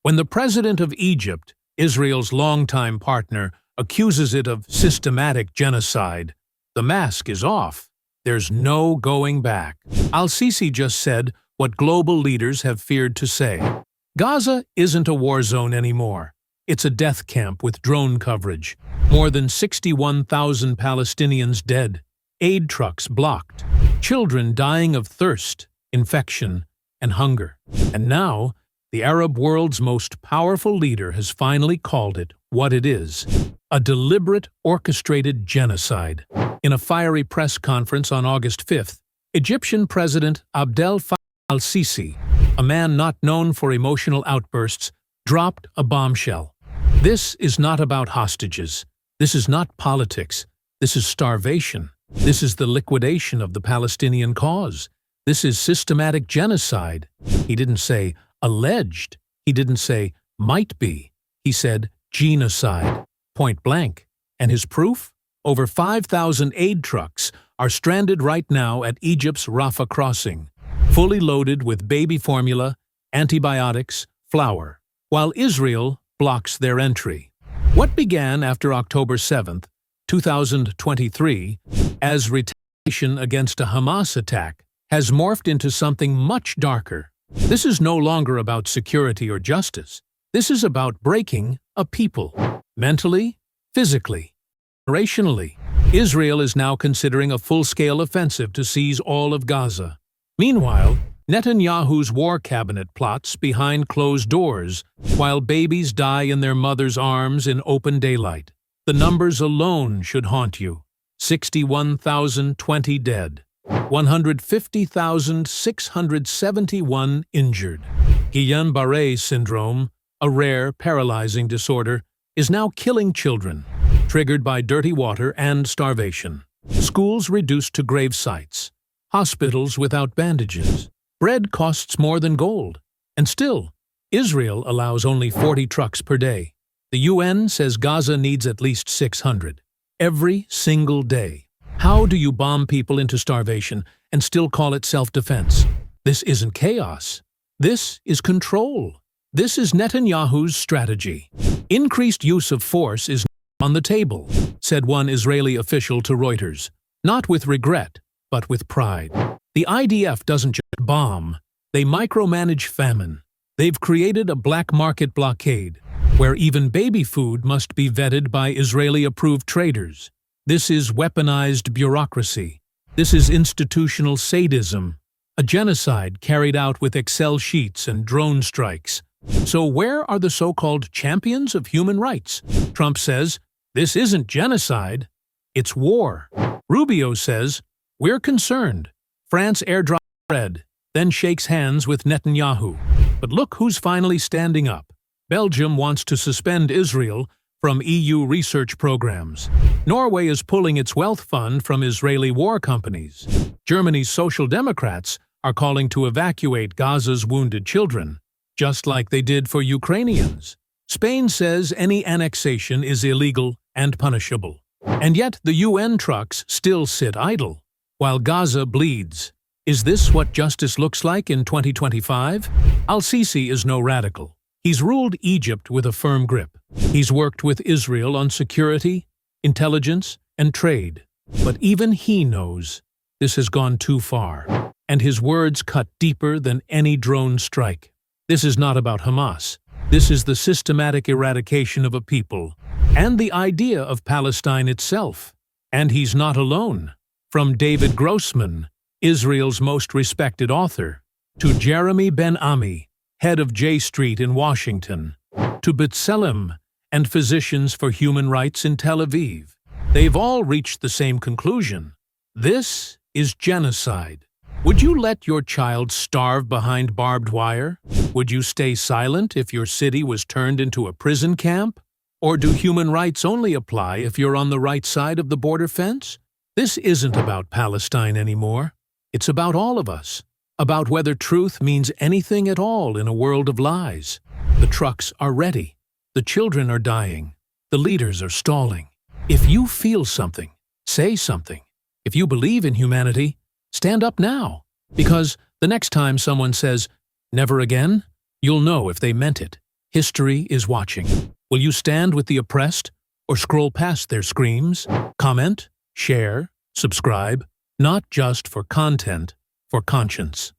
When the president of Egypt, Israel's longtime partner, accuses it of systematic genocide, the mask is off. There's no going back. Al-Sisi just said what global leaders have feared to say. Gaza isn't a war zone anymore. It's a death camp with drone coverage. More than 61,000 Palestinians dead. Aid trucks blocked. Children dying of thirst, infection, and hunger. And now, the Arab world's most powerful leader has finally called it what it is: a deliberate, orchestrated genocide. In a fiery press conference on August 5th, Egyptian President Abdel Al-Sisi, a man not known for emotional outbursts, dropped a bombshell. This is not about hostages. This is not politics. This is starvation. This is the liquidation of the Palestinian cause. This is systematic genocide. He didn't say alleged. He didn't say might be. He said genocide, point blank. And his proof? Over 5,000 aid trucks are stranded right now at Egypt's Rafah crossing, fully loaded with baby formula, antibiotics, flour, while Israel blocks their entry. What began after October 7th, 2023, as retaliation against a Hamas attack, has morphed into something much darker. This is no longer about security or justice. This is about breaking a people, mentally, physically, generationally. Israel is now considering a full-scale offensive to seize all of Gaza. Meanwhile, Netanyahu's war cabinet plots behind closed doors, while babies die in their mother's arms in open daylight. The numbers alone should haunt you. 61,020 dead. 150,671 injured. Guillain-Barré syndrome, a rare, paralyzing disorder, is now killing children, triggered by dirty water and starvation. Schools reduced to grave sites. Hospitals without bandages. Bread costs more than gold. And still, Israel allows only 40 trucks per day. The UN says Gaza needs at least 600. Every single day. How do you bomb people into starvation and still call it self-defense? This isn't chaos. This is control. This is Netanyahu's strategy. Increased use of force is on the table, said one Israeli official to Reuters. Not with regret, but with pride. The IDF doesn't just bomb, they micromanage famine. They've created a black market blockade, where even baby food must be vetted by Israeli-approved traders. This is weaponized bureaucracy. This is institutional sadism, a genocide carried out with Excel sheets and drone strikes. So where are the so-called champions of human rights? Trump says, this isn't genocide, it's war. Rubio says, we're concerned. France airdrops bread, then shakes hands with Netanyahu. But look who's finally standing up. Belgium wants to suspend Israel from EU research programs. Norway is pulling its wealth fund from Israeli war companies. Germany's Social Democrats are calling to evacuate Gaza's wounded children, just like they did for Ukrainians. Spain says any annexation is illegal and punishable. And yet the UN trucks still sit idle, while Gaza bleeds. Is this what justice looks like in 2025? Al-Sisi is no radical. He's ruled Egypt with a firm grip. He's worked with Israel on security, intelligence, and trade. But even he knows this has gone too far, and his words cut deeper than any drone strike. This is not about Hamas. This is the systematic eradication of a people, and the idea of Palestine itself. And he's not alone. From David Grossman, Israel's most respected author, to Jeremy Ben-Ami, head of J Street in Washington, to B'Tselem and Physicians for Human Rights in Tel Aviv. They've all reached the same conclusion. This is genocide. Would you let your child starve behind barbed wire? Would you stay silent if your city was turned into a prison camp? Or do human rights only apply if you're on the right side of the border fence? This isn't about Palestine anymore. It's about all of us. About whether truth means anything at all in a world of lies. The trucks are ready. The children are dying. The leaders are stalling. If you feel something, say something. If you believe in humanity, stand up now. Because the next time someone says, never again, you'll know if they meant it. History is watching. Will you stand with the oppressed or scroll past their screams? Comment, share, subscribe, not just for content, for conscience.